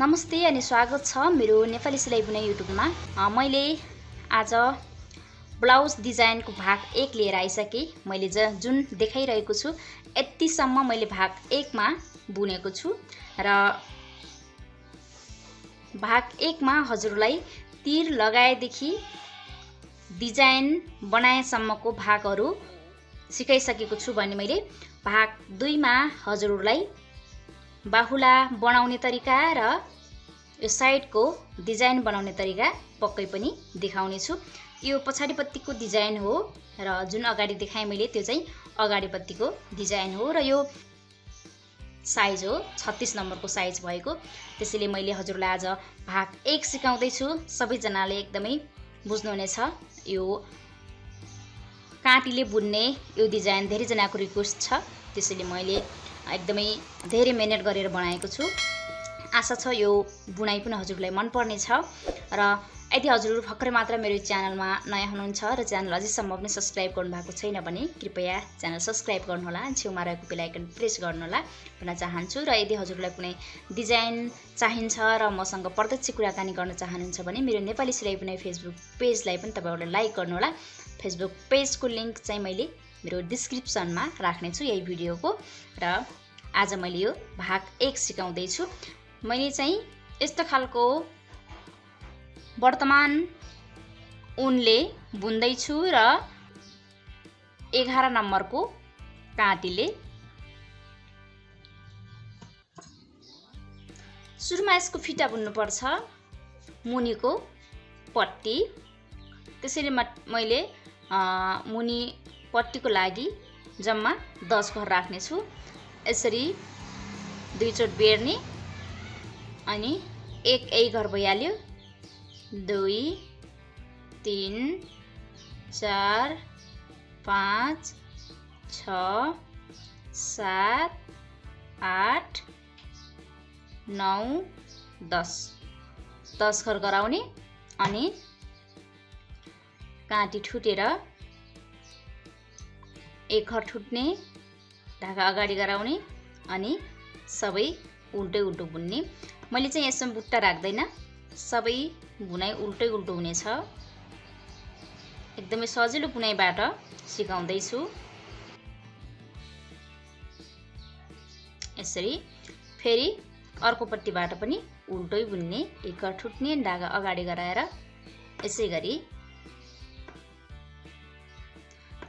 नमस्ते अनि स्वागत छ मेरो नेपाली सिलाइ बुनाइ युट्युबमा। मैले आज ब्लाउज डिजाइनको भाग 1 लिएर आइसके। मैले जुन देखाइरहेको छु यतिसम्म मैले भाग 1 मा बुनेको छु र भाग 1 मा हजुरलाई तीर लगाएदेखि डिजाइन बनाएसम्मको भागहरू सिकाइसकेको छु भने मैले भाग 2 मा हजुरहरूलाई बाहुला बनाउने तरिका र यो साइडको डिजाइन बनाउने तरिका पक्कै पनि देखाउने छु। यो पछाडिपट्टिको डिजाइन हो र जुन अगाडि देखाएँ मैले त्यो चाहिँ अगाडिपट्टिको डिजाइन हो र यो साइज हो 36 नम्बरको साइज भएको। त्यसैले मैले हजुरलाई आज भाग 1 सिकाउँदै छु। सबैजनाले एकदमै बुझ्नुहुनेछ। यो काँटीले बुन्ने यो डिजाइन धेरै जनाको रिक्वेस्ट छ, त्यसैले मैले एकदमै धेरै मेहनत गरेर बनाएको छु। आशा छ यो बुनाइ पनि हजुरलाई मन पर्ने छ र यदि हजुरहरू भर्खरै मात्र मेरो च्यानलमा नयाँ हुनुहुन्छ र च्यानल अझैसम्म पनि सब्स्क्राइब गर्नुभएको छैन भने कृपया च्यानल सब्स्क्राइब गर्नुहोला, छेउमा रहेको बेल आइकन प्रेस गर्नुहोला भन्न चाहन्छु। र यदि हजुरलाई कुनै डिजाइन चाहिन्छ र मसँग प्रत्यक्ष कुराकानी गर्न चाहनुहुन्छ भने मेरो नेपाली सिलाइ बुनाइ फेसबुक पेजलाई पनि तपाईहरुले लाइक गर्नुहोला। फेसबुक पेजको लिंक चाहिँ मैले मेरो डिस्क्रिप्सनमा राख्ने छु यही भिडियोको। र आज मैले यो भाग 1 सिकाउँदै छु। मैले चाहिँ यस्तो खालको वर्तमान उनले बुन्दै छु र 11 नम्बरको काँटीले सुरुमा यसको फिटा बुन्नु पर्छ, मुनिको पट्टी। त्यसैले मैले मुनि पट्टीको लागि जम्मा 10 घर राख्ने छु। यसरी 2 चोट बेर्ने अनि एक घर भइहाल्यो। 2 3 4 5 6 7 8 9 10 घर गराउने अनि काँटी ठुटेर एक घर ठुट्ने, धागा अगाडि गराउने अनि सबै उल्टै उल्टो बुन्ने। मैले चाहिँ यसमा बुट्टा राख्दैन, सबै बुनाइ उल्टै उल्टो हुनेछ। एकदमै सजिलो बुनाइबाट सिकाउँदै छु। यसरी फेरि अर्को पट्टीबाट पनि उल्टै बुन्ने, एक घर ठुट्ने, धागा अगाडि गराएर यसै गरी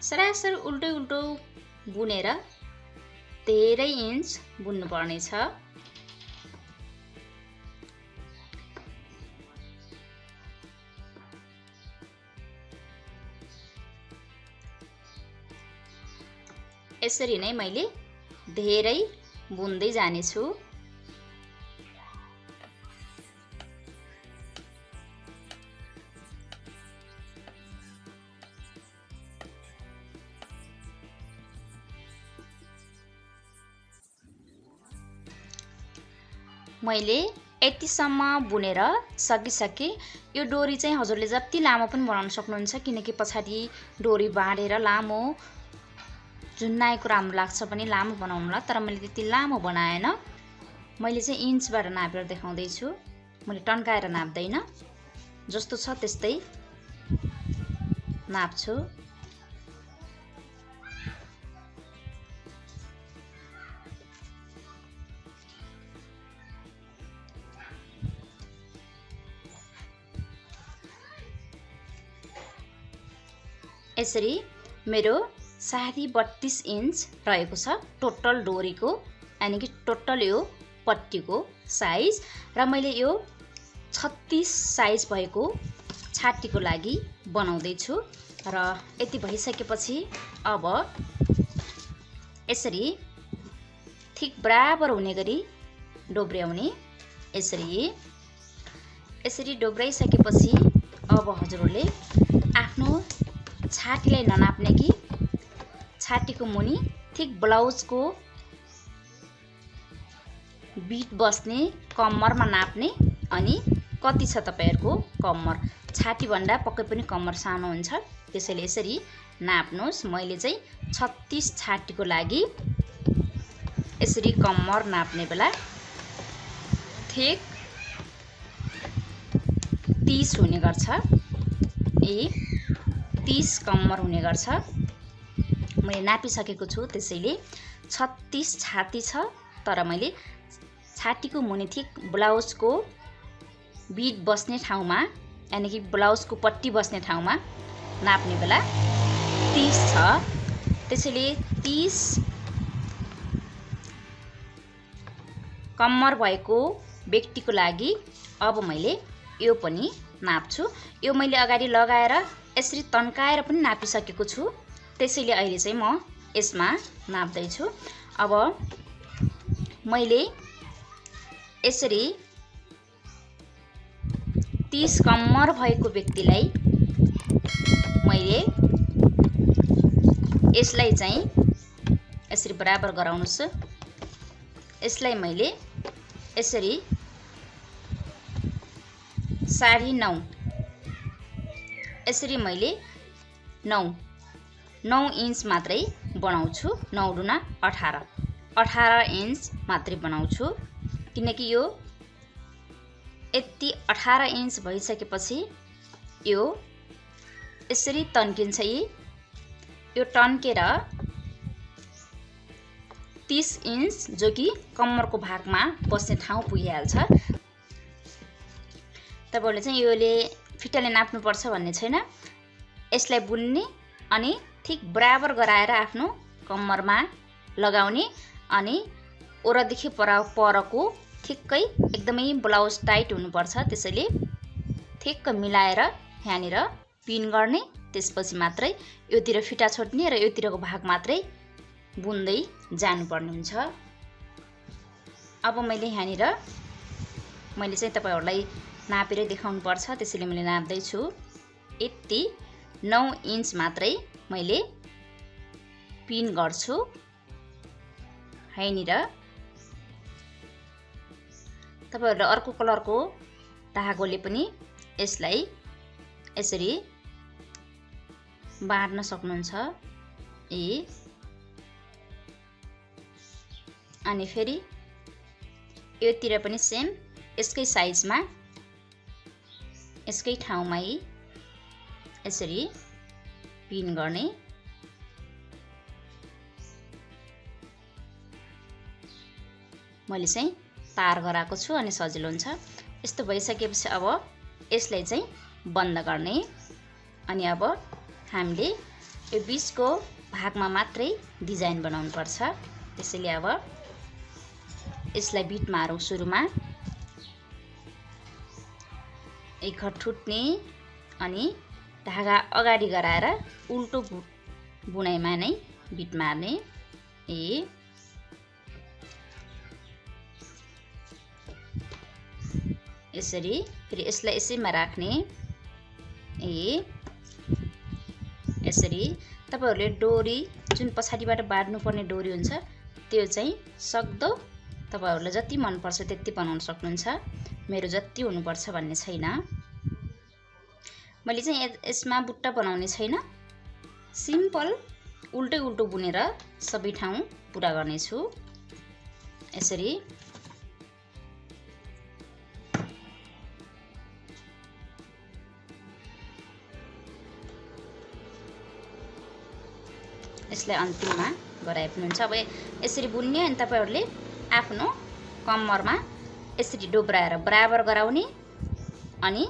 सरासर उल्टै उल्टो बुनेर 13 इन्च बुन्नु पर्ने छ। यसरी नै मैले धेरै बुन्दै जाने छु। मैले यतिसम्म बुनेर सकिसके। यो डोरी चाहिँ हजुरले जति लामो पनि बनाउन सक्नुहुन्छ, किनकि पछाडि डोरी बाँडेर लामो झुन्नाएको राम्रो लाग्छ पनि लामो बनाउनुलाई। तर मैले त्यति लामो बनाएन। मैले चाहिँ इन्चबाट नापेर देखाउँदै छु। मैले टन्काएर नाप्दैन, जस्तो छ त्यस्तै नाप्छु। यसरी मेरो 32 इन्च रहेको छ टोटल डोरीको, यानी कि टोटल यो पट्टीको साइज। र मैले यो 36 साइज भएको छातीको लागि बनाउँदै छु। र यति भइसकेपछि अब यसरी ठिक बराबर हुने गरी डोब्र्याउने। यसरी डोब्राइसकेपछि अब हजुरहरूले आफ्नो छातीलाई ननाप्ने कि छातीको मुनि ठिक ब्लाउजको बिट बस्ने कम्मरमा नाप्ने। अनि कति छ तपाईहरुको कम्मर, छाती भन्दा पक्कै पनि कम्मर सानो हुन्छ, त्यसैले यसरी नाप्नुस्। मैले चाहिँ 36 छातीको लागि यसरी कम्मर नाप्ने बेला ठिक 30 हुने गर्छ। 30 कम्मर हुने गर्छ। मैले नापिसकेको छु, त्यसैले 36 छाती छ, तर मैले छातीको मुनि ठिक ब्लाउजको बिट बस्ने ठाउँमा, यानि कि ब्लाउजको पट्टी बस्ने ठाउँमा नाप्ने बेला 30 छ। त्यसैले 30 कम्मर भएको व्यक्तिको लागि अब मैले यो पनि नाप्छु। यो मैले अगाडि लगाएर यसरी तन्काएर पनि नापिसकेको छु, त्यसैले अहिले चाहिँ म यसमा नाप्दै छु। अब मैले यसरी 30 कम्मर भएको व्यक्तिलाई मैले यसलाई चाहिँ यसरी बराबर गराउनुस्। यसलाई मैले यसरी 9.5 यसरी मैले 9 इन्च मात्रै बनाउँछु। 9 दुना 18 इन्च मात्रै बनाउँछु, किनकि यो यति 18 इन्च भइसकेपछि यो यसरी तन्किन्छ। यो टन्केर 30 इन्च जो कि कम्मरको भागमा बस्ने ठाउँ पुगिहाल्छ। तपाईहरुले चाहिँ योले फिटाले नाप्नुपर्छ भन्ने छैन। यसलाई बुन्ने अनि ठिक बराबर गराएर आफ्नो कम्मरमा लगाउने अनि ओरादेखि परको ठिक्कै एकदमै ब्लाउज टाइट हुनुपर्छ। त्यसैले ठिक्क मिलाएर यहाँनिर पिन गर्ने, त्यसपछि मात्रै योतिर फिटा छोड्ने र योतिरको भाग मात्रै बुन्दै जानुपर्ने हुन्छ। अब मैले यहाँनिर मैले चाहिँ तपाईहरुलाई नापेर देखाउनु पर्छ, त्यसैले मैले नाप्दै छु। यति 9 इन्च मात्रै मैले पिन गर्छु। यहाँनिर तपाईहरुले अर्को कलरको धागोले पनि यसलाई यसरी बाँड्न सक्नुहुन्छ। अनि फेरि योतिर पनि सेम यसकै साइजमा यसकै ठाउँमा यसरी पिन गर्ने। मैले चाहिँ तार गराएको छु अनि सजिलो हुन्छ। यस्तो भइसकेपछि अब यसलाई चाहिँ बन्द गर्ने। अनि अब हामीले यो बीचको भागमा मात्रै डिजाइन बनाउनु पर्छ। त्यसैले अब यसलाई बिट मारौँ। सुरुमा एक घर ठुट्ने अनि धागा अगाडि गराएर उल्टो बुनाइमा नै बिट मार्ने। यसरी फेरि यसलाई यसैमा राख्ने। यसरी तपाईहरुले डोरी जुन पछाडिबाट बाड्नुपर्ने डोरी हुन्छ त्यो चाहिँ सक्दो तपाईहरुलाई जति मन पर्छ त्यति बनाउन सक्नुहुन्छ। मेरो जति हुनुपर्छ भन्ने छैन। मैले चाहिँ यसमा बुट्टा बनाउने छैन, सिम्पल उल्टै उल्टो बुनेर सबै ठाउँ पुरा गर्ने छु। यसरी यसलाई अन्तिममा गराए पनि हुन्छ। अब यसरी बुन्ने अनि तपाईहरुले आफ्नो कम्मरमा यसरी डोब्राएर बराबर गराउने अनि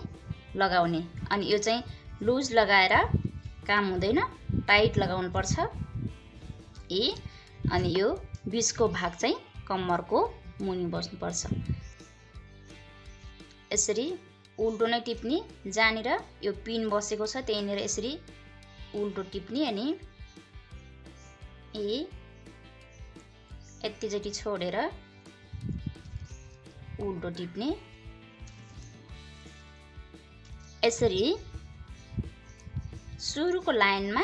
लगाउने। अनि यो चाहिँ लुज लगाएर काम हुँदैन, टाइट लगाउनु पर्छ। अनि यो बीचको भाग चाहिँ कम्मरको मुनि बस्नु पर्छ। यसरी उल्टो नै टिप्ने, जहाँनिर यो पिन बसेको छ त्यहीँनिर यसरी उल्टो टिप्ने अनि यतिचोटि छोडेर उल्टो टिप्ने। यसरी सुरुको लाइनमा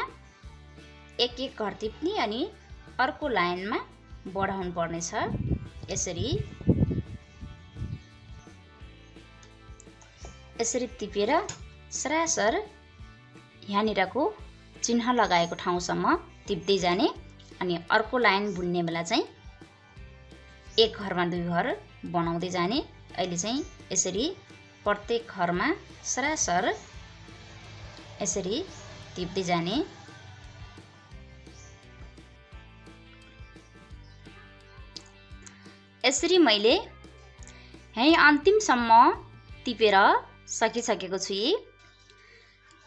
एक एक घर टिप्ने अनि अर्को लाइनमा बढाउनु पर्नेछ। यसरी टिपेर सरासर यहाँनिरको चिन्ह लगाएको ठाउँसम्म टिप्दै जाने। अनि अर्को लाइन बुन्ने बेला चाहिँ एक घरमा दुई घर बनाउँदै जाने। अहिले चाहिँ यसरी प्रत्येक घरमा सरासर यसरी टिप्दै जाने। यसरी मैले यही अन्तिमसम्म टिपेर सकिसकेको छु।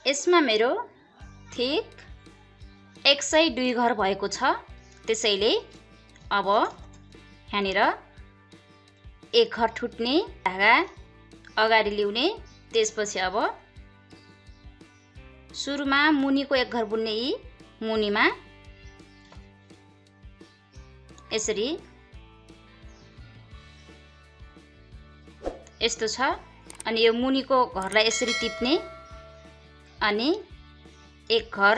यसमा मेरो ठिक 102 घर भएको छ। त्यसैले अब यहाँनिर एक घर ठुट्ने धागा अगाडि ल्याउने, त्यसपछि अब सुरुमा मुनिको एक घर बुन्ने, यी मुनिमा यसरी यस्तो छ। अनि यो मुनिको घरलाई यसरी टिप्ने अनि एक घर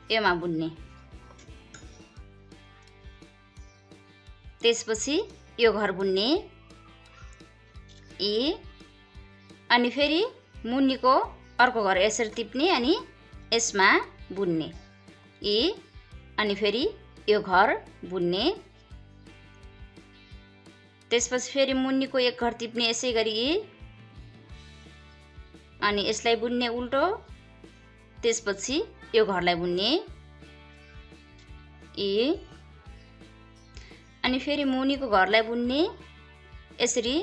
योमा बुन्ने, त्यसपछि यो घर बुन्ने अनि फेरि मुनिको अर्को घर यसरी टिप्ने अनि यसमा बुन्ने अनि फेरि यो घर बुन्ने, त्यसपछि फेरि मुनिको एक घर टिप्ने यसै गरी अनि यसलाई बुन्ने उल्टो, त्यसपछि यो घरलाई बुन्ने अनि फेरि मुनिको घरलाई बुन्ने। यसरी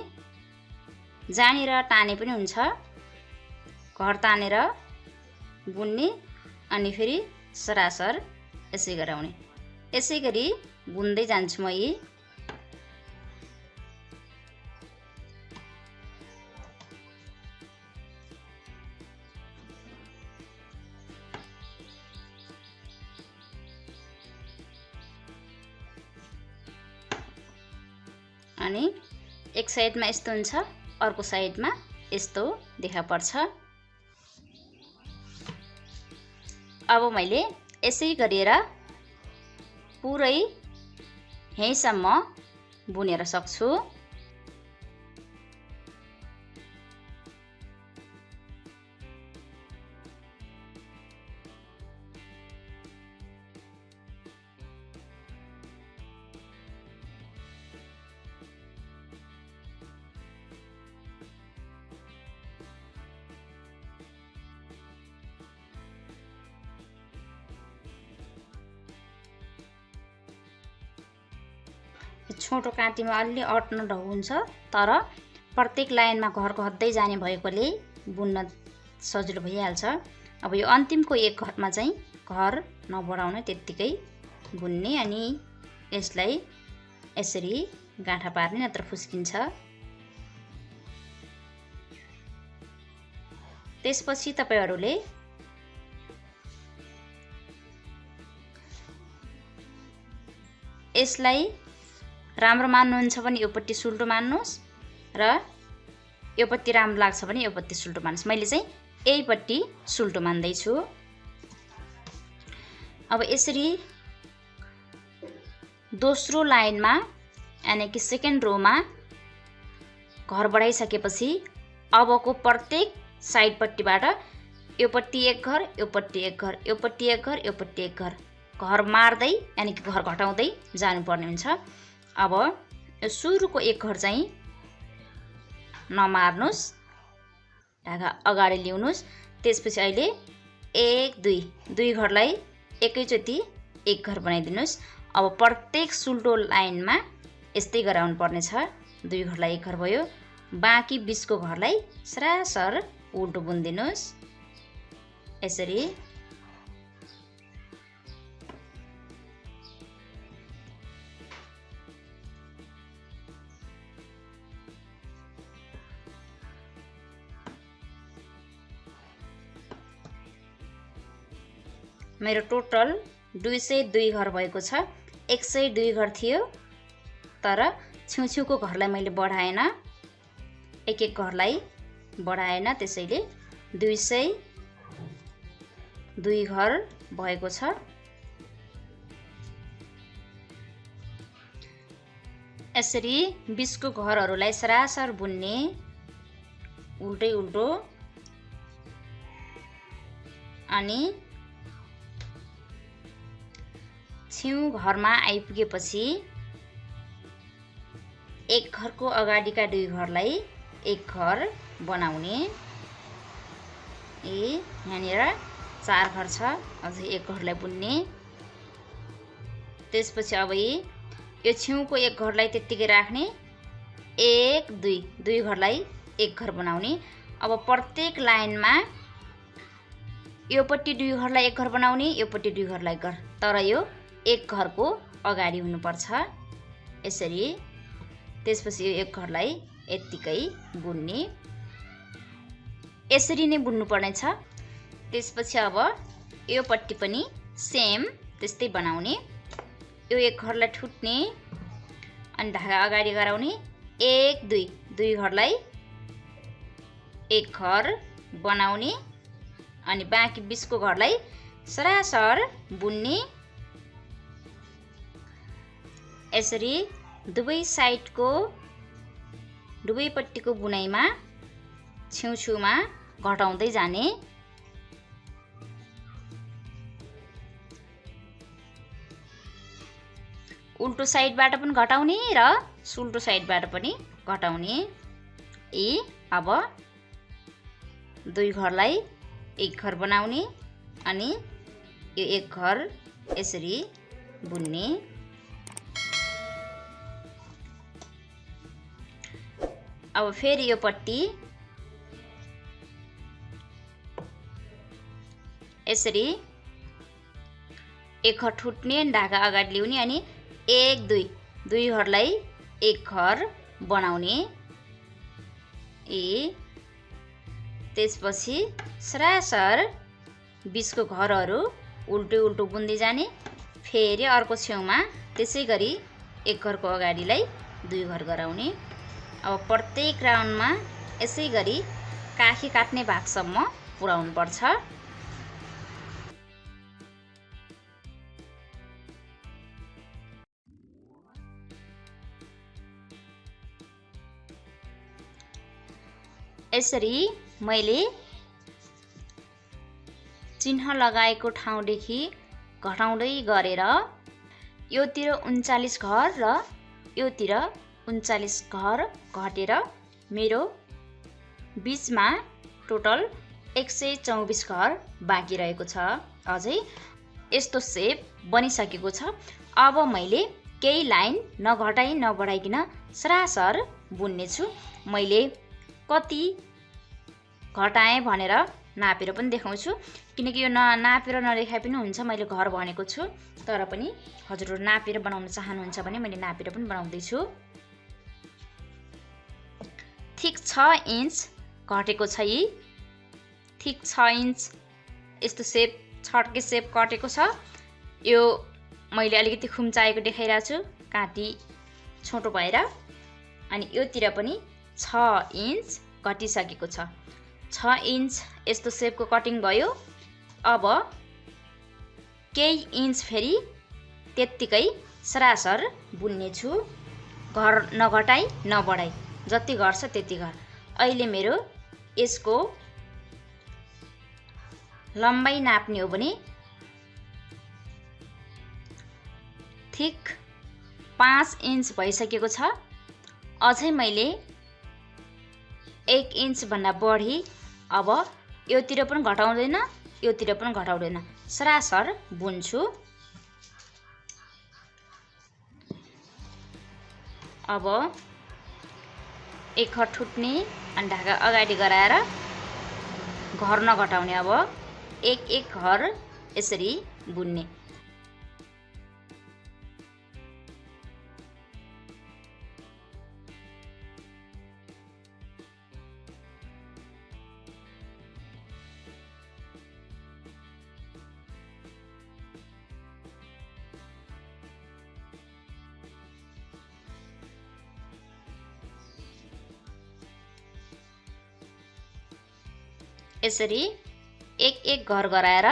जानेर टाने पनि हुन्छ, घर तानेर बुन्ने अनि फेरि सरासर यसै गराउने। यसै गरी बुन्दै जान्छु म। अनि एक साइडमा यस्तो हुन्छ, अर्को साइडमा यस्तो देखा पर्छ। अब मैले यसै गरेर पुरै यहीँसम्म बुनेर सक्छु। छोटो काँटीमा अलि अट्न हुन्छ, तर प्रत्येक लाइनमा घरको हट्दै जाने भएकोले बुन्न सजिलो भइहाल्छ। अब यो अन्तिमको एक घरमा चाहिँ घर नबढाउने, त्यत्तिकै बुन्ने अनि यसलाई यसरी गाँठा पार्ने, नत्र फुस्किन्छ। त्यसपछि तपाईहरूले यसलाई राम्रो मान्नुहुन्छ भने योपट्टि सुल्टो मान्नुहोस् र योपट्टि राम्रो लाग्छ भने योपट्टि सुल्टो मान्नुहोस्। मैले चाहिँ यहीपट्टि सुल्टो मान्दैछु। अब यसरी दोस्रो लाइनमा यानी कि सेकेन्ड रोमा घर बढाइसकेपछि अबको प्रत्येक साइडपट्टिबाट योपट्टि एक घर, योपट्टि एक घर, योपट्टि एक घर, योपट्टि एक घर मार्दै यानी कि घर घटाउँदै जानुपर्ने हुन्छ। अब सुरुको एक घर चाहिँ नमार्नुहोस्, धागा अगाडि ल्याउनुहोस्। त्यसपछि अहिले 1 2 घरलाई एकैचोटि एक घर बनाइदिनुहोस्। अब प्रत्येक सुल्टो लाइनमा यस्तै गराउनु पर्नेछ। 2 घरलाई एक घर भयो, बाँकी 20को घरलाई सरासर उल्टो बुनिदिनुहोस् यसरी। मेरो टोटल 202 घर भएको छ। 102 घर थियो, तर छेउछेउको घरलाई मैले बढाएन, एक एक घरलाई बढाएन, त्यसैले 202 घर भएको छ। यसरी 20को घरहरूलाई सरासर बुन्ने, उल्टै उल्टो, अनि छेउ घरमा आइपुगेपछि एक घरको अगाडिका 2 घरलाई एक घर बनाउने। यहाँनिर 4 घर छ, अझै एक घरलाई बुन्ने। त्यसपछि अब यो छेउको एक घरलाई त्यत्तिकै राख्ने। 1 2 घरलाई एक घर बनाउने। अब प्रत्येक लाइनमा योपट्टि 2 घरलाई एक घर बनाउने, योपट्टि 2 घरलाई घर, तर यो एक घरको अगाडि हुनुपर्छ यसरी। त्यसपछि यो एक घरलाई यत्तिकै बुन्ने, यसरी नै बुन्नु पर्ने छ। त्यसपछि अब योपट्टि पनि सेम त्यस्तै बनाउने। यो एक घरलाई ठुट्ने अनि धागा अगाडि गराउने। 1 2 घरलाई एक घर बनाउने अनि बाँकी बिचको घरलाई सरासर बुन्ने। यसरी दुवै साइडको दुवैपट्टिको बुनाइमा छेउछेउमा घटाउँदै जाने। उल्टो साइडबाट पनि घटाउने र सुल्टो साइडबाट पनि घटाउने। अब 2 घरलाई एक घर बनाउने अनि यो एक घर यसरी बुन्ने। अब फेरि यो पट्टि यसरी एक घर ठुट्ने, धागा अगाडि ल्याउने अनि 1 2 घरलाई एक घर बनाउने। त्यसपछि सरासर बिचको घरहरू उल्टो उल्टो बुन्दै जाने। फेरि अर्को छेउमा त्यसै गरी एक घरको अगाडिलाई 2 घर गराउने। अब प्रत्येक राउन्डमा यसै गरी काखी काट्ने भागसम्म पुर्याउनु पर्छ। यसरी मैले चिन्ह लगाएको ठाउँदेखि घटाउँदै गरेर योतिर 39 घर र योतिर 39 घर घटेर मेरो बीचमा टोटल 124 घर बाँकी रहेको छ। अझै यस्तो सेप बनिसकेको छ। अब मैले केही लाइन नघटाई नबढाइकन सरासर बुन्ने छु। मैले कति घटाएँ भनेर नापेर पनि देखाउँछु, किनकि यो नापेर नदेखाए पनि हुन्छ। मैले घर भनेको छु, तर पनि हजुरहरू नापेर बनाउन चाहनुहुन्छ भने मैले नापेर पनि बनाउँदैछु। ठिक 6 इन्च घटेको छ। ठिक 6 इन्च यस्तो सेप छड्के सेप कटेको छ। यो मैले अलिकति खुम्चाएको देखाइरहेको छु, काँटी छोटो भएर। अनि योतिर पनि 6 इन्च घटिसकेको छ। 6 इन्च यस्तो सेपको कटिङ भयो। अब केही इन्च फेरि त्यत्तिकै सरासर बुन्ने छु, घर नघटाई नबढाई, जति घट्छ त्यति घर। अहिले मेरो यसको लम्बाइ नाप्ने हो भने ठिक 5 इन्च भइसकेको छ। अझै मैले 1 इन्च भन्दा बढी अब योतिर पनि घटाउँदैन, योतिर पनि घटाउँदैन, सरासर बुन्छु। अब एक घर ठुट्ने अनि ढाका अगाडि गराएर घर नघटाउने। अब एक घर यसरी बुन्ने। यसरी एक घर गराएर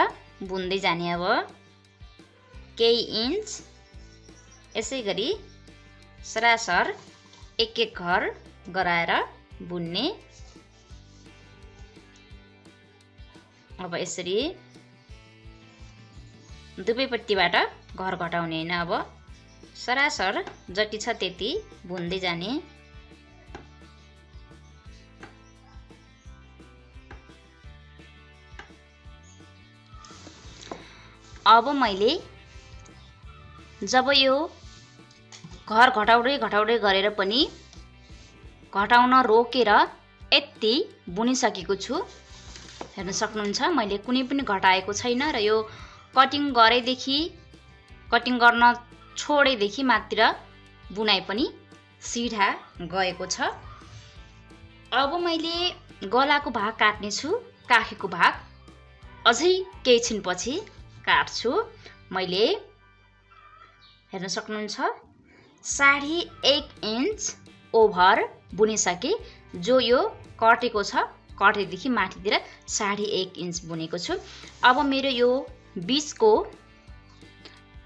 बुन्दै जाने। अब केही इन्च यसै गरी सरासर एक घर गराएर बुन्ने। अब यसरी दुवैपट्टिबाट घर घटाउने हैन, अब सरासर जति छ त्यति बुन्दै जाने। अब मैले जब यो घर घटाउँदै गरेर पनि घटाउन रोकेर यति बुनिसकेको छु। हेर्न सक्नुहुन्छ मैले कुनै पनि घटाएको छैन र यो कटिङ गर्न छोडेदेखि मात्र बुनाइ पनि सिधा गएको छ। अब मैले गलाको भाग काट्ने छु, काखीको भाग अझै केही छिनपछि काट्छु। मैले हेर्न सक्नुहुन्छ 1.5 इन्च ओभर बुनिसके, जो यो कटेको छ, कटेदेखि माथितिर 1.5 इन्च बुनेको छु। अब मेरो यो बीचको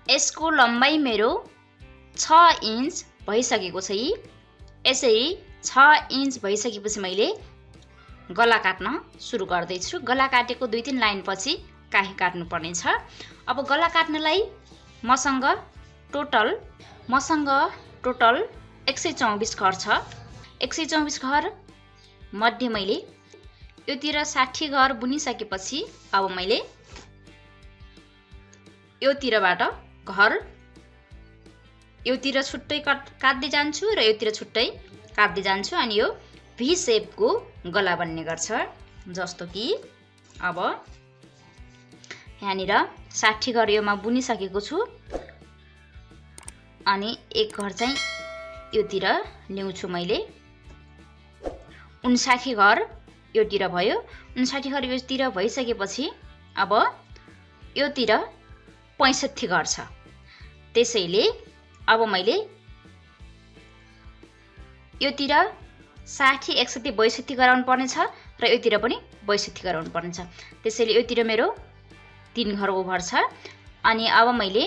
यसको लम्बाइ मेरो 6 इन्च भइसकेको छ। यसरी 6 इन्च भइसकेपछि मैले गला काट्न सुरु गर्दैछु। गला काटेको 2-3 लाइन पछि काखी काट्नु पर्ने छ। अब गला काट्नलाई मसँग टोटल 124 घर छ। 124 घर मध्ये मैले योतिर 60 घर बुनिसकेपछि अब मैले योतिरबाट घर योतिर छुट्टै काट्दै जान्छु र योतिर छुट्टै काट्दै जान्छु अनि यो भी शेपको गला बन्ने गर्छ। जस्तो कि अब यहाँनिर 60 घर योमा बुनिसकेको छु अनि एक घर चाहिँ योतिर ल्याउँछु मैले। 59 घर योतिर भयो। 59 घर योतिर भइसकेपछि अब योतिर 65 घर छ। त्यसैले अब मैले योतिर 60, 61, 62 गराउनु पर्ने छ र योतिर पनि 62 गराउनु पर्ने छ। त्यसैले योतिर मेरो 3 घर ओभर छ। अनि अब मैले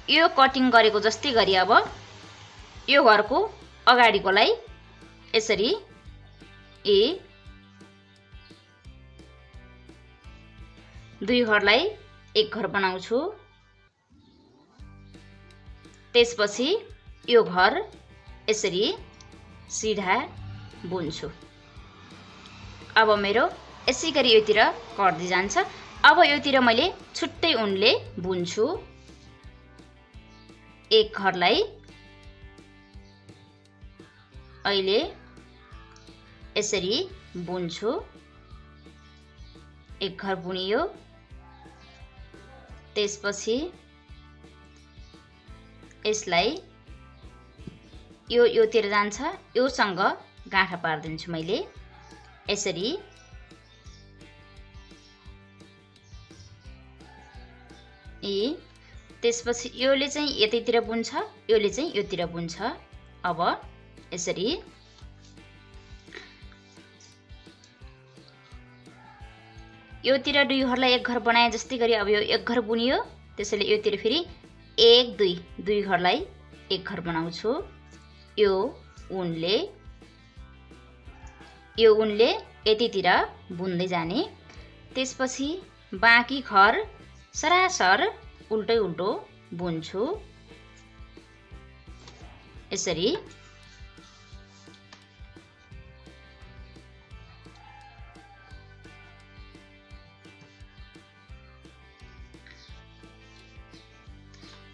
यो कटिङ गरेको जस्तै गरी अब यो घरको अगाडिकोलाई यसरी दुई घरलाई एक घर बनाउँछु। त्यसपछि यो घर यसरी सिधा बुन्छु। अब मेरो यसै गरी योतिर कट्दै जान्छ। अब योतिर मैले छुट्टै उनले बुन्छु। एक घरलाई अहिले यसरी बुन्छु। एक घर बुनियो। त्यसपछि यसलाई योतिर जान्छ, योसँग गाँठा पार्दिन्छु मैले यसरी। त्यसपछि योले चाहिँ यतैतिर बुन्छ, योले चाहिँ योतिर बुन्छ। अब यसरी योतिर दुई घरलाई एक घर बनाए जस्तै गरी अब यो एक घर बुनियो। त्यसैले योतिर फेरि 1, 2 दुई घरलाई एक घर बनाउँछु। यो उनले यतितिर बुन्दै जाने। त्यसपछि बाँकी घर सरासर उल्टै उल्टो बुन्छु यसरी।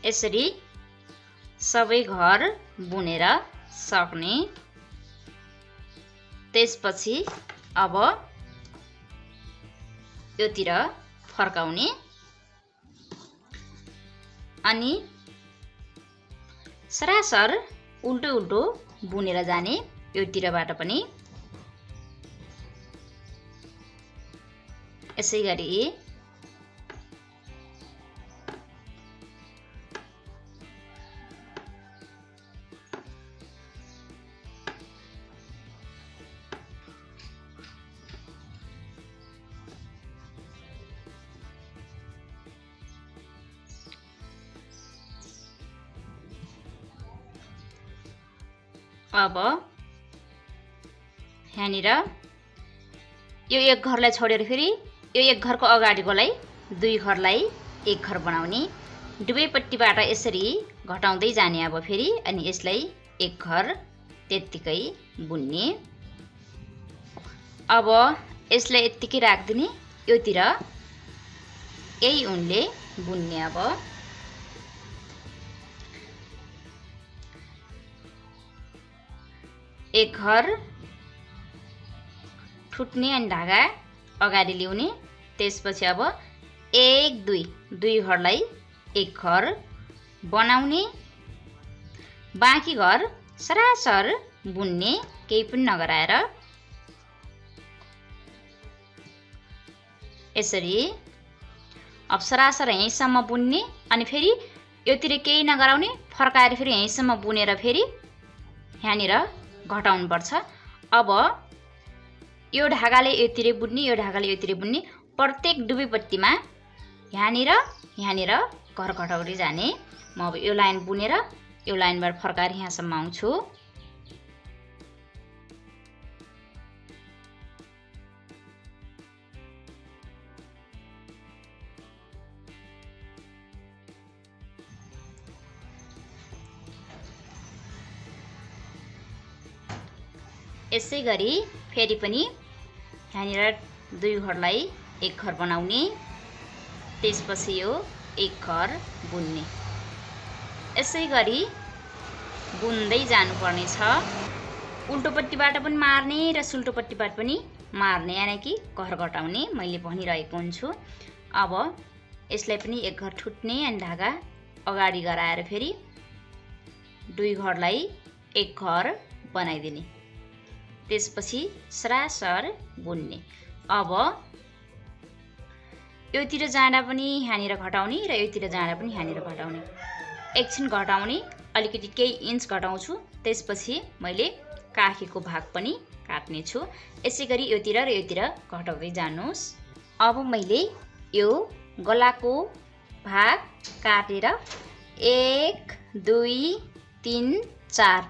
यसरी सबै घर बुनेर सक्ने। त्यसपछि अब योतिर फर्काउने अनि सरासर उल्टो उल्टो बुनेर जाने। योतिरबाट पनि यसै गरी अब यहाँनिर यो एक घरलाई छोडेर फेरि यो एक घरको अगाडिकोलाई दुई घरलाई एक घर बनाउने। दुवैपट्टिबाट यसरी घटाउँदै जाने। अब फेरि अनि यसलाई एक घर त्यत्तिकै बुन्ने। अब यसलाई यत्तिकै राख्दिने। योतिर यही ऊनले बुन्ने। अब एक घर ठुट्ने अनि धागा अगाडि ल्याउने। त्यसपछि अब 1 2 दुई घरलाई एक घर बनाउने। बाँकी घर सरासर बुन्ने, केही पनि नगराएर। यसरी अब सरासर यहीँसम्म बुन्ने अनि फेरि योतिर केही नगराउने, फर्काएर फेरि यहीँसम्म बुनेर फेरि यहाँनिर घटाउनु पर्छ। अब यो ढाकाले योतिर बुन्ने, यो ढाकाले योतिर बुन्ने। प्रत्येक डुबीपट्टिमा यहाँनिर घर घटाउँदै जाने। म अब यो लाइन बुनेर यो लाइनबाट फर्काएर यहाँसम्म आउँछु। यसै गरी फेरि पनि यहाँनिर दुई घरलाई एक घर बनाउने। त्यसपछि यो एक घर बुन्ने। यसै गरी बुन्दै जानुपर्ने छ। उल्टोपट्टिबाट पनि मार्ने र सुल्टोपट्टिबाट पनि मार्ने, यानि कि घर घटाउने मैले भनिरहेको हुन्छु। अब यसलाई पनि एक घर ठुट्ने अनि धागा अगाडि गराएर फेरि दुई घरलाई एक घर बनाइदिने। त्यसपछि सरासर बुन्ने। अब योतिर जाँदा पनि यहाँनिर घटाउने र योतिर जाँदा पनि यहाँनिर घटाउने। एकछिन घटाउने, अलिकति केही इन्च घटाउँछु। त्यसपछि मैले काखीको भाग पनि काट्ने छु। यसै गरी योतिर र योतिर घटाउँदै जानुहोस्। अब मैले यो गलाको भाग काटेर 1 2 3 4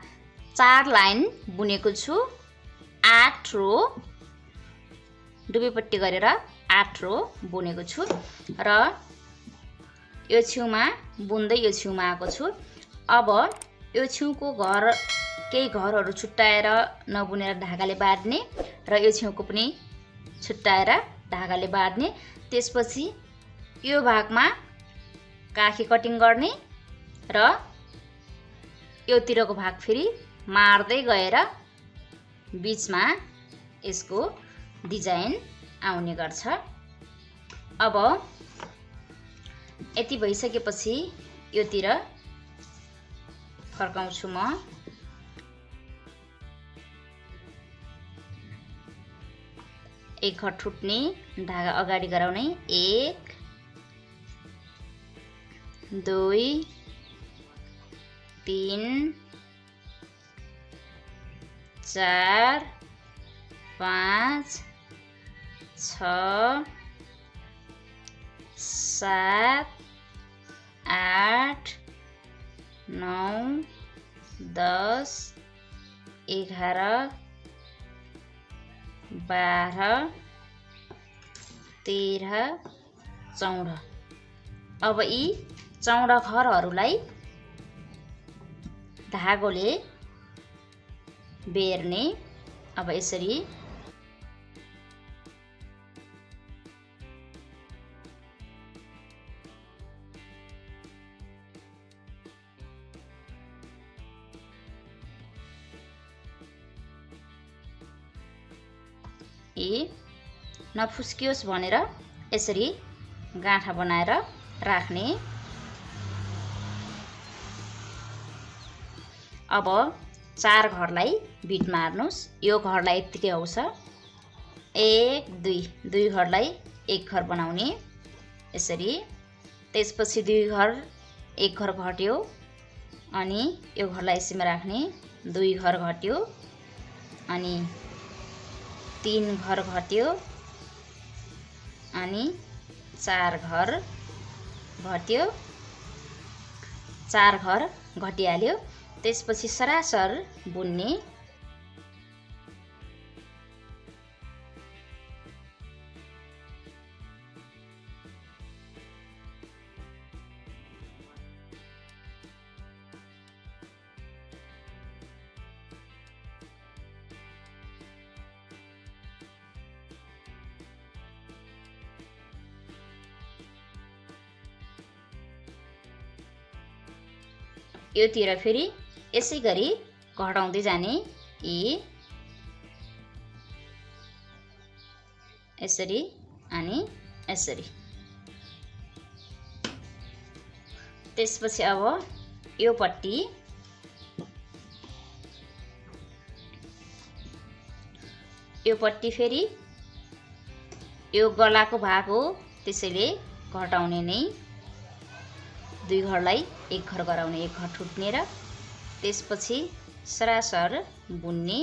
चार लाइन बुनेको छु। 8 रो डुबीपट्टि गरेर 8 रो बुनेको छु र यो छेउमा बुन्दै यो छेउमा आएको छु। अब यो छेउको घर केही घरहरू छुट्टाएर नबुनेर धागाले बाँध्ने र यो छेउको पनि छुट्टाएर धागाले बाँध्ने। त्यसपछि यो भागमा काखी कटिङ गर्ने र योतिरको भाग फेरि मार्दै गएर बीचमा यसको डिजाइन आउने गर्छ। अब यति भइसकेपछि योतिर फर्काउँछु म। एक घर ठुट्ने, धागा अगाडि गराउने। 1 2 3 4 5 6 7 8 9 10 11 12 13 14। अब यी 14 घरहरूलाई धागोले बेर्ने। अब यसरी नफुस्कियोस् भनेर यसरी गाँठा बनाएर राख्ने। अब 4 घरलाई बिट मार्नुस्। यो घरलाई यत्तिकै आउँछ। 1 2 दुई घरलाई एक घर बनाउने यसरी। त्यसपछि दुई घर एक घर घट्यो अनि यो घरलाई यसैमा राख्ने। दुई घर घट्यो अनि 3 घर घट्यो अनि 4 घर घट्यो। 4 घर घटिहाल्यो। त्यसपछि सरासर बुन्ने। योतिर फेरि यसै गरी घटाउँदै जाने, यसरी अनि यसरी। त्यसपछि अब यो पट्टि फेरि यो गलाको भाग हो, त्यसैले घटाउने नै, 2 घरलाई 1 घर गराउने, 1 घर ठुट्ने र त्यसपछि सरासर बुन्ने।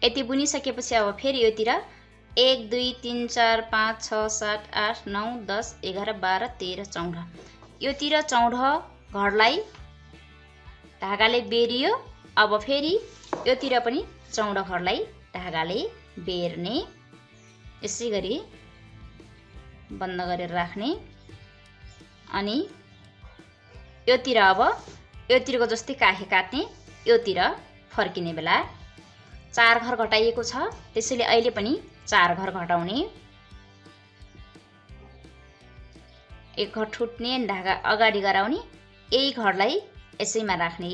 यति बुनिसकेपछि अब फेरि योतिर 1 2 3 4 5 6 7 8 9 10 11 12 13 14, योतिर 14 घरलाई धागाले बेरियो। अब फेरि योतिर पनि 14 घरलाई धागाले बेर्ने, यसै गरी बन्द गरेर राख्ने। अनि योतिर अब योतिरको जस्तै काखे काट्ने, योतिर फर्किने बेला 4 घर घटाइएको छ, त्यसैले अहिले पनि 4 घर घटाउने, 1 घर ठुट्ने, धागा अगाडि गराउने, यही घरलाई यसैमा राख्ने,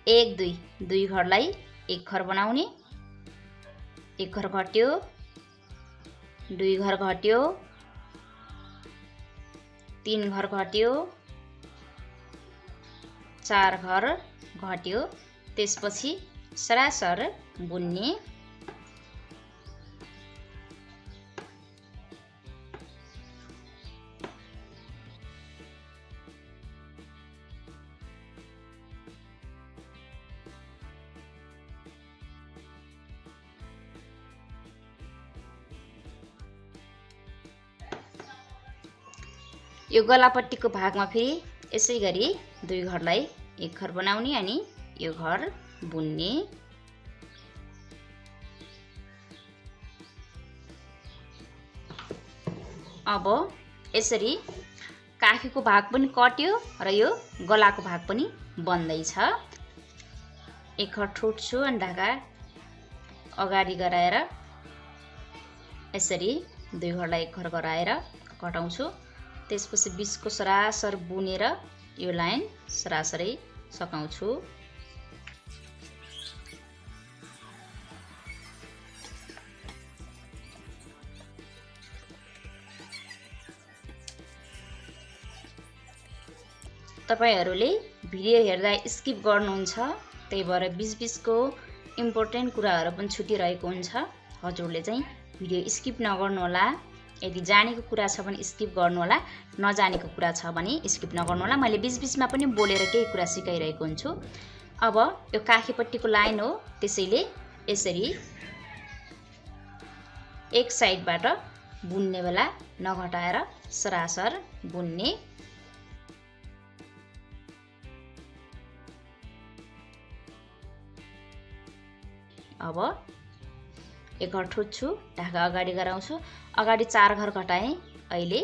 1 2 2 घरलाई 1 घर बनाउने, 1 घर घट्यो, 2 घर घट्यो, 3 घर घट्यो, 4 घर घट्यो। त्यसपछि सरासर बुन्ने, यो गलापट्टिको भागमा फेरि यसै गरी 2 घरलाई 1 घर बनाउने अनि यो घर बुन्ने। अब यसरी काखीको भाग पनि कट्यो र यो गलाको भाग पनि बन्दैछ। 1 घर ठुट्छु अनि धागा अगाडि गराएर यसरी 2 घरलाई 1 घर गराएर घटाउँछु। त्यसपछि बीचको सरासर बुनेर यो लाइन सरासरै सकाउँछु। तपाईहरुले भिडियो हेर्दा स्किप गर्नुहुन्छ, त्यही भएर बीच-बीचको इम्पोर्टेन्ट कुराहरु पनि छुटिरहेको हुन्छ। हजुरले चाहिँ भिडियो स्किप नगर्नु होला। यदि जानेको कुरा छ भने स्किप गर्नु होला, नजानेको कुरा छ भने स्किप नगर्नु होला। मैले बीच-बीचमा पनि बोलेर केही कुरा सिकाइरहेको हुन्छु। अब यो काखीपट्टिको लाइन हो, त्यसैले यसरी एक साइडबाट बुन्ने बेला नघटाएर सरासर बुन्ने। अब 1 घर ठुट्छु, धागा अगाडि गराउँछु। अगाडि 4 घर घटाएँ, अहिले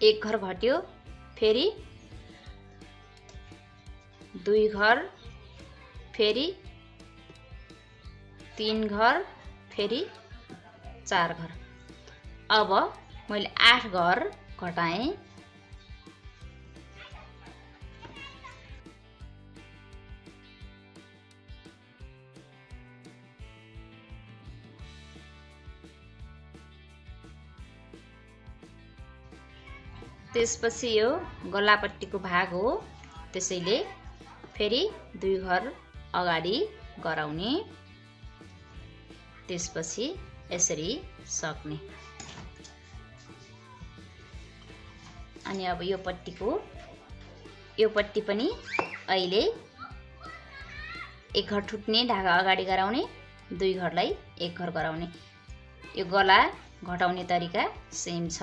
1 घर घट्यो, फेरि 2 घर, फेरि 3 घर, फेरि 4 घर। अब मैले 8 घर घटाएँ। त्यसपछि यो गलापट्टिको भाग हो, त्यसैले फेरि 2 घर अगाडि गराउने। त्यसपछि यसरी सक्ने। अनि अब यो पट्टि पनि अहिले 1 घर ठुट्ने, धागा अगाडि गराउने, 2 घरलाई 1 घर गराउने। यो गला घटाउने तरिका सेम छ।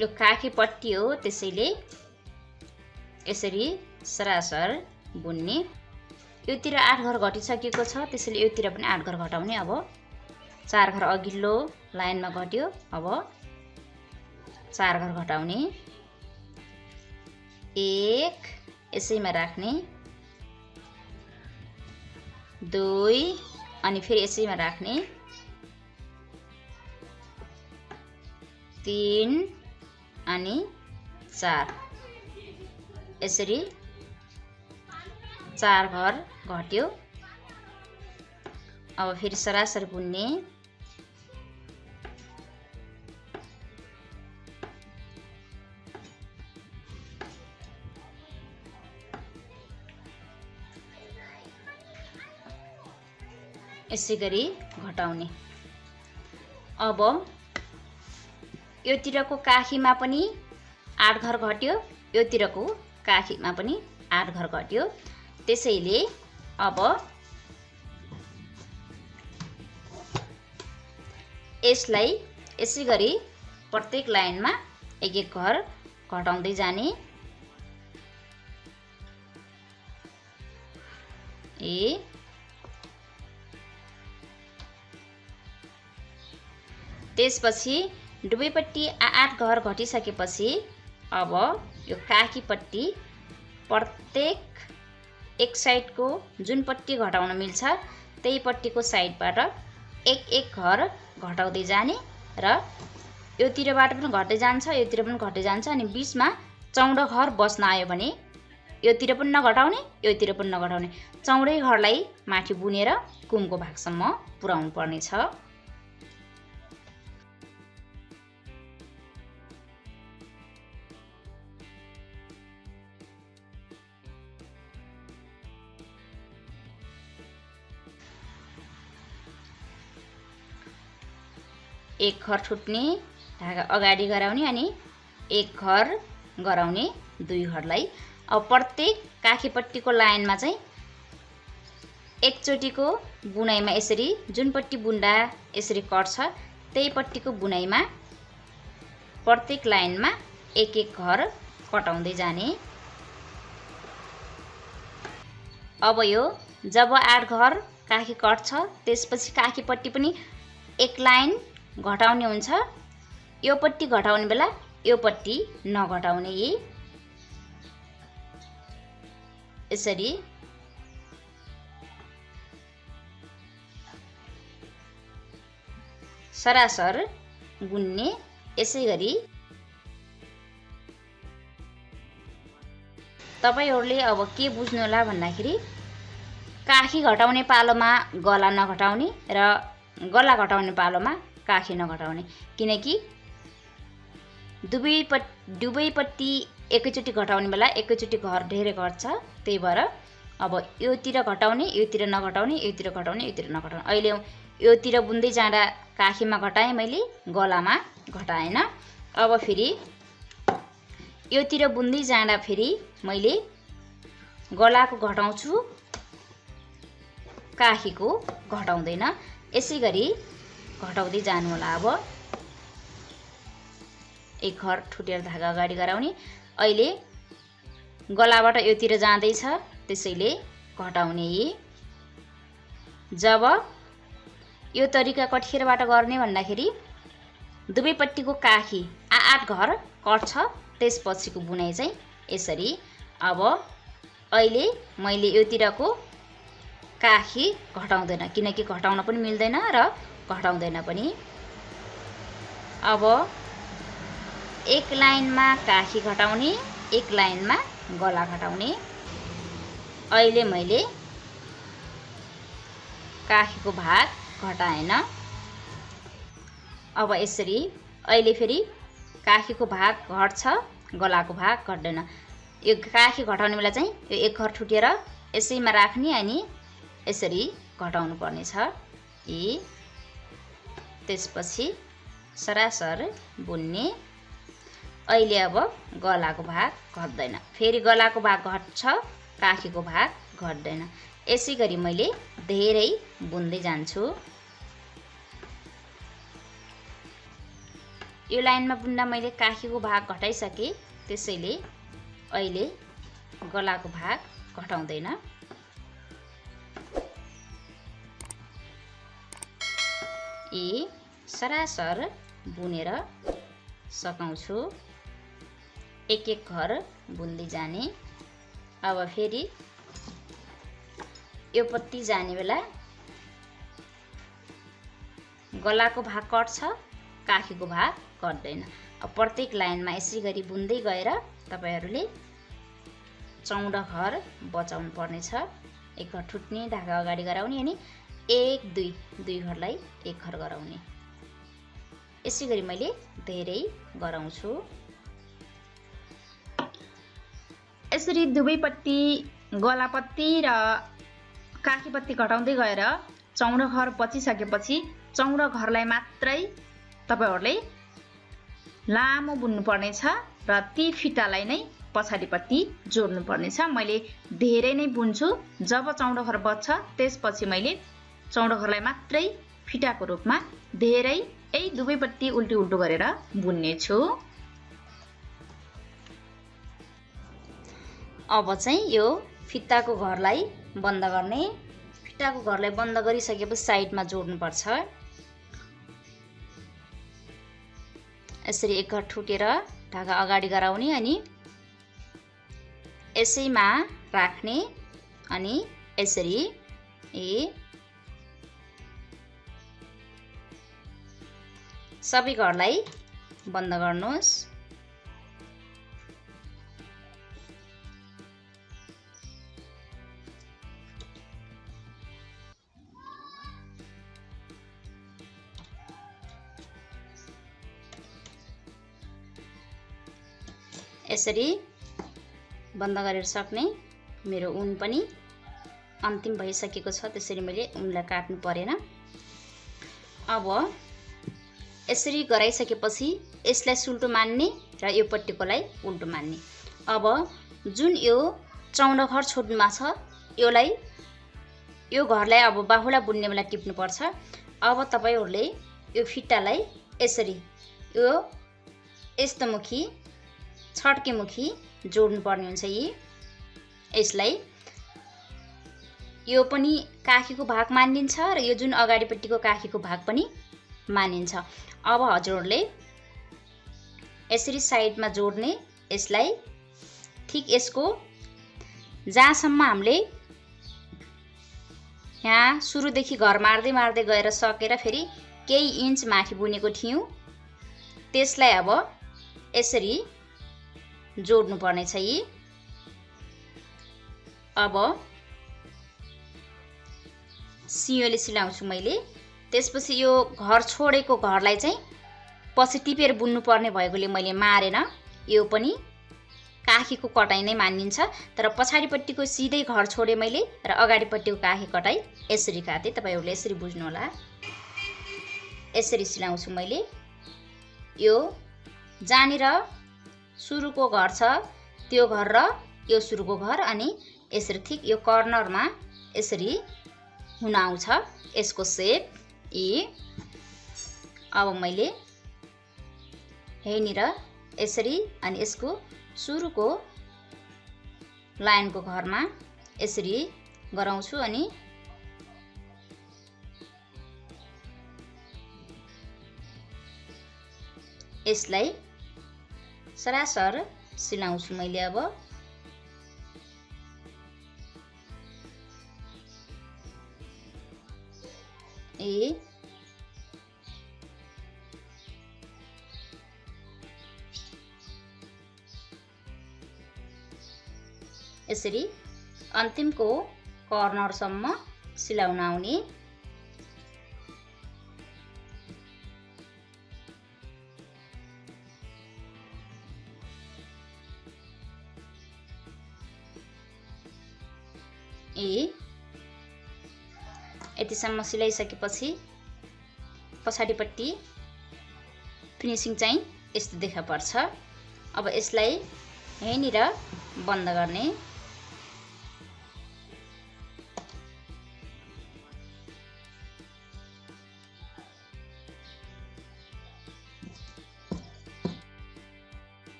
यो काखी पट्टी हो, त्यसैले यसरी सरासर बुन्ने। योतिर 8 घर घटिसकेको छ, त्यसैले योतिर पनि 8 घर घटाउने। अब 4 घर अघिल्लो लाइनमा घट्यो, अब 4 घर घटाउने। 1 यसैमा राख्ने, 2 अनि फेरि यसैमा राख्ने, 3 अनि 4 यसरी 4 घर घट्यो। अब फेरि सरासर बुन्ने। यसै गरी घटाउने। अब योतिरको काखीमा पनि 8 घर घट्यो, योतिरको काखीमा पनि 8 घर घट्यो। त्यसैले अब यसलाई यसै गरी प्रत्येक लाइनमा 1-1 घर घटाउँदै जाने। त्यसपछि दुवैपट्टि 8 घर घटिसकेपछि अब यो काखीपट्टि प्रत्येक एक साइडको जुन पट्टी घटाउन मिल्छ त्यही पट्टीको साइडबाट 1-1 घर घटाउँदै जाने र योतिरबाट पनि घट्दै जान्छ, योतिर पनि घट्दै जान्छ। अनि बीचमा 14 घर बस्न आयो भने योतिर पनि नघटाउने, योतिर पनि नघटाउने, 14 घरलाई माथि बुनेर कुमको भागसम्म पुर्याउनु पर्ने छ। एक घर छुट्ने, धागा अगाडि गराउने अनि 1 घर गराउने 2 घरलाई। अब प्रत्येक काखीपट्टिको लाइनमा चाहिँ एकचोटिको बुनाइमा यसरी जुन पट्टी बुन्दा यसरी कट्छ त्यही पट्टीको बुनाइमा प्रत्येक लाइनमा 1-1 घर कटाउँदै जाने। अब यो जब 8 घर काखी कट्छ त्यसपछि काखीपट्टि पनि 1 लाइन घटाउने हुन्छ। यो पट्टी घटाउने बेला यो पट्टी नघटाउने। यसरी सरासर बुन्ने। यसै गरी तपाईहरुले अब के बुझ्नु होला भन्दाखेरि काखी घटाउने पालोमा गला नघटाउने र गला घटाउने पालोमा काखी नघटाउने, किनकि दुवैपट्टि एकैचोटि घटाउने बेला एकैचोटि घर धेरै घट्छ। त्यही भएर अब योतिर घटाउने, योतिर नघटाउने, योतिर घटाउने, योतिर नघटाउने। अहिले योतिर बुन्दै जाँदा काखीमा घटाएँ मैले, गलामा घटाएन। अब फेरि योतिर बुन्दै जाँदा फेरि मैले गलाको घटाउँछु, काखीको घटाउँदैन। यसै गरी घटाउँदै जानु होला। अब 1 घर ठुटेर धागा अगाडि गराउने। अहिले गलाबाट योतिर जाँदैछ त्यसैले घटाउने। जब यो तरिका कतिखेरबाट गर्ने भन्दाखेरि दुवैपट्टिको काखी 8 घर कट्छ त्यसपछिको बुनाइ चाहिँ यसरी। अब अहिले मैले योतिरको काखी घटाउँदैन, किनकि घटाउन पनि मिल्दैन र घटाउँदैन पनि। अब 1 लाइनमा काखी घटाउने, 1 लाइनमा गला घटाउने। अहिले मैले काखीको भाग घटाएन। अब यसरी अहिले फेरि काखीको भाग घट्छ, गलाको भाग घट्दैन। यो काखी घटाउने बेला चाहिँ यो 1 घर ठुटेर यसैमा राख्ने अनि यसरी घटाउनु पर्ने छ। त्यसपछि सरासर बुन्ने। अहिले अब गलाको भाग घट्दैन, फेरि गलाको भाग घट्छ, काखीको भाग घट्दैन। यसै गरी मैले धेरै बुन्दै जान्छु। यो लाइनमा बुन्दा मैले काखीको भाग घटाइसके, त्यसैले अहिले गलाको भाग घटाउँदैन। सरासर बुनेर सकाउँछु, एक एक घर बुन्दै जाने। अब फेरि यो पत्ती जाने बेला गलाको भाग कट्छ, काखीको भाग कट्दैन। अब प्रत्येक लाइनमा यसै गरी बुन्दै गएर तपाईहरूले 14 घर बचाउनु पर्नेछ। एक घर ठुट्ने, धागा अगाडि गराउने अनि 1 2 घरलाई एक घर गराउने। यसै गरी मैले धेरै गराउँछु। यसरी दुवैपट्टि गलापट्टि र काखीपट्टि घटाउँदै गएर 14 घर बचिसकेपछि 14 घरलाई मात्रै तपाईहरूले लामो बुन्नु पर्नेछ र ती फिटालाई नै पछाडिपट्टि जोड्नु पर्नेछ। मैले धेरै नै बुन्छु। जब 14 घर बच्छ त्यसपछि मैले 14 घरलाई मात्रै फिटाको रूपमा धेरै दुवैपट्टि उल्टी उल्टो गरेर बुन्ने छु। अब चाहिँ यो फिताको घरलाई बन्द गर्ने। फिताको घरलाई बन्द गरिसकेपछि साइडमा जोड्नुपर्छ। यसरी एक घर ठुटेर धागा अगाडि गराउने अनि यसैमा राख्ने अनि यसरी सबै घरलाई बन्द गर्नुहोस्। यसरी बन्द गरेर सक्ने। मेरो उन पनि अन्तिम भइसकेको छ, त्यसरी मैले उनलाई काट्नु परेन। अब यसरी गराइसकेपछि यसलाई सुल्टो मान्ने र यो पट्टिकोलाई उल्टो मान्ने। अब जुन यो 14 घर छोड्नुमा छ यो घरलाई अब बाहुला बुन्ने बेला टिप्नुपर्छ। अब तपाईहरूले यो फिटालाई यसरी यो यस्तो मुखी छड्के मुखी जोड्नु पर्ने हुन्छ। यसलाई यो पनि काखीको भाग मानिन्छ र यो जुन अगाडिपट्टिको काखीको भाग पनि मानिन्छ। अब हजुरहरूले यसरी साइडमा जोड्ने। यसलाई ठिक यसको जहाँसम्म हामीले यहाँ सुरुदेखि घर मार्दै मार्दै गएर सकेर फेरि केही इन्च माथि बुनेको थियौँ, त्यसलाई अब यसरी जोड्नु पर्ने छ। अब सियोले सिलाउँछु मैले। त्यसपछि यो घर छोडेको घरलाई चाहिँ पछि टिपेर बुन्नु पर्ने भएकोले मैले मारेन। यो पनि काखीको कटाइ नै मानिन्छ, तर पछाडिपट्टिको सिधै घर छोडे मैले र अगाडिपट्टिको काखी कटाइ यसरी काटे। तपाईहरूले यसरी बुझ्नु होला। यसरी सिलाउँछु मैले। यो जहाँनिर सुरुको घर छ त्यो घर र यो सुरुको घर अनि यसरी ठिक यो कर्नरमा यसरी हुन आउँछ यसको सेप। अब मैले यहीँनिर यसरी अनि यसको सुरुको लाइनको घरमा यसरी गराउँछु अनि यसलाई सरासर सिलाउँछु मैले। अब यसरी अन्तिमको कर्नरसम्म सिलाउन आउने। यतिसम्म सिलाइसकेपछि पछाडिपट्टि फिनिसिङ चाहिँ यस्तो देखा पर्छ। अब यसलाई यहीँनिर बन्द गर्ने।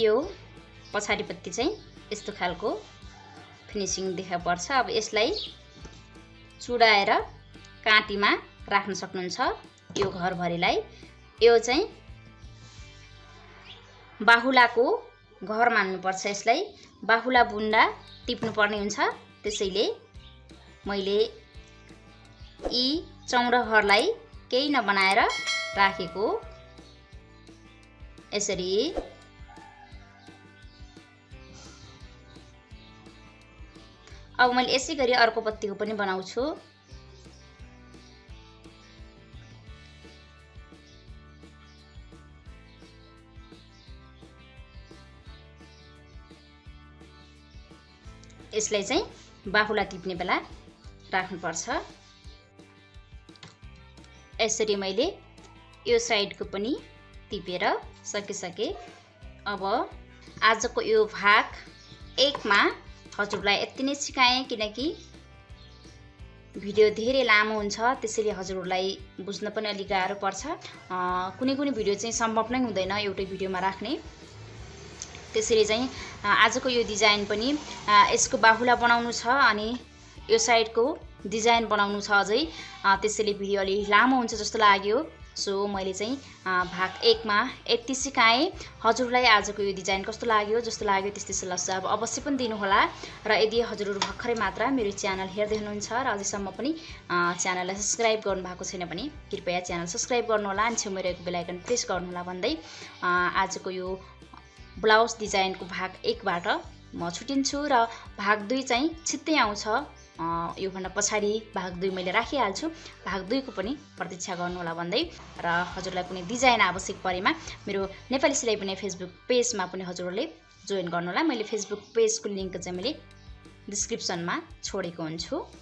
यो पछाडिपट्टि चाहिँ यस्तो खालको फिनिसिङ देखा पर्छ। अब यसलाई चुडाएर काँटीमा राख्न सक्नुहुन्छ यो घरभरिलाई। यो चाहिँ बाहुलाको घर मान्नुपर्छ। यसलाई बाहुला बुन्डा टिप्नुपर्ने हुन्छ। त्यसैले मैले यी चौरहरलाई केही नबनाएर राखेको। यसरी अब मैले यसै गरी अर्को पत्तीको पनि बनाउँछु। यसलाई चाहिँ बाहुला टिप्ने बेला राख्नुपर्छ। यसरी मैले यो साइडको पनि टिपेर सके। अब आजको यो भाग 1 मा हजुरलाई यति नै सिकाएँ, किनकि भिडियो धेरै लामो हुन्छ, त्यसैले हजुरहरूलाई बुझ्न पनि अलिक गाह्रो पर्छ। कुनै भिडियो चाहिँ सम्भव नै हुँदैन एउटै भिडियोमा राख्ने। त्यसैले चाहिँ आजको यो डिजाइन पनि यसको बाहुला बनाउनु छ अनि यो साइडको डिजाइन बनाउनु छ अझै। त्यसैले भिडियो अलि लामो हुन्छ जस्तो लाग्यो। सो मैले चाहिँ भाग 1 मा यति सिकाएँ। हजुरलाई आजको यो डिजाइन कस्तो लाग्यो, जस्तो लाग्यो त्यस्तै सल्लाह सुझाव अवश्य पनि दिनुहोला। र यदि हजुरहरू भर्खरै मात्र मेरो च्यानल हेर्दै हुनुहुन्छ र अझैसम्म पनि च्यानललाई सब्स्क्राइब गर्नुभएको छैन भने कृपया च्यानल सब्स्क्राइब गर्नुहोला अनि छेउमा रहेको बेल आइकन प्रेस गर्नुहोला भन्दै आजको यो ब्लाउज डिजाइनको भाग 1 बाट म छुटिन्छु र भाग 2 चाहिँ छिट्टै आउँछ। योभन्दा पछाडि भाग 2 मैले राखिहाल्छु। भाग 2 को पनि प्रतीक्षा गर्नुहोला भन्दै र हजुरलाई कुनै डिजाइन आवश्यक परेमा मेरो नेपाली सिलाइ बुनाइ फेसबुक पेजमा पनि हजुरहरूले जोइन गर्नुहोला। मैले फेसबुक पेजको लिंक चाहिँ मैले डिस्क्रिप्सनमा छोडेको हुन्छु।